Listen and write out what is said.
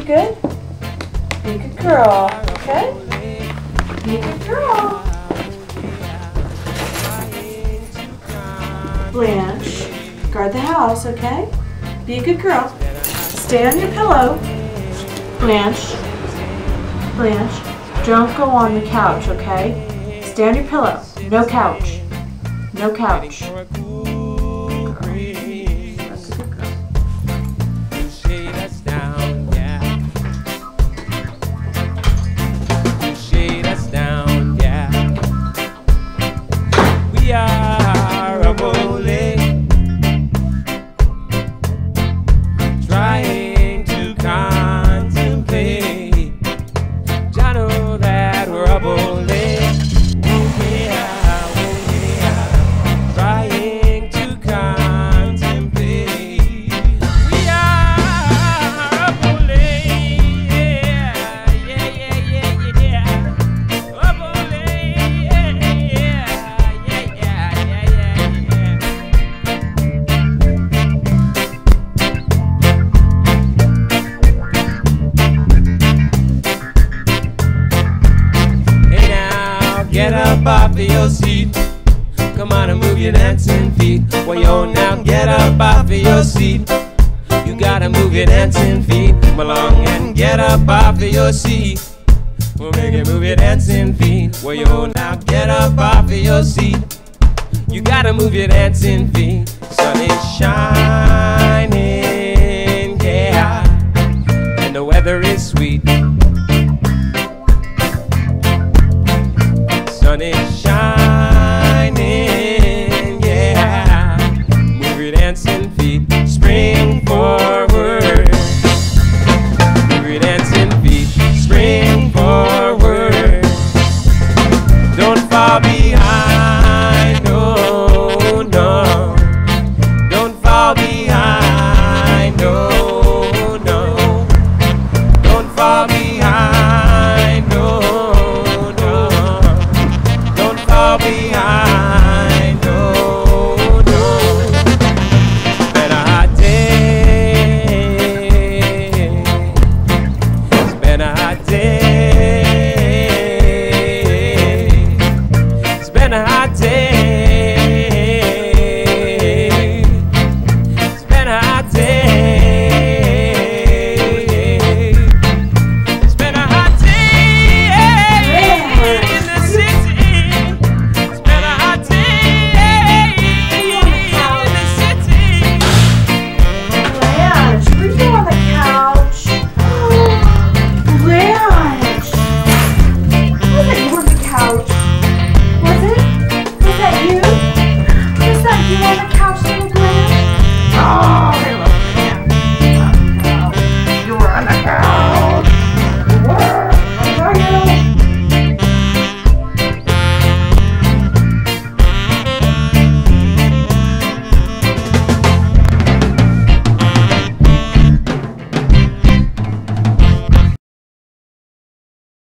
good? Be a good girl, okay? Be a good girl. Blanche, guard the house, okay? Be a good girl. Stay on your pillow. Blanche, Blanche, don't go on the couch, okay? Stay on your pillow. No couch. No couch. Get up off of your seat. Come on and move your dancing feet. Well, yo, now get up off of your seat. You gotta move your dancing feet. Come along and get up off of your seat. We'll make you move your dancing feet. Well, yo, now get up off of your seat. You gotta move your dancing feet. Sun is shining, yeah, and the weather is sweet. Sun is shining, yeah. Move your dancing feet, spring forward. Move your dancing feet, spring forward. Don't fall behind, no, no. Don't fall behind, no, no. Don't fall behind, no. Behind.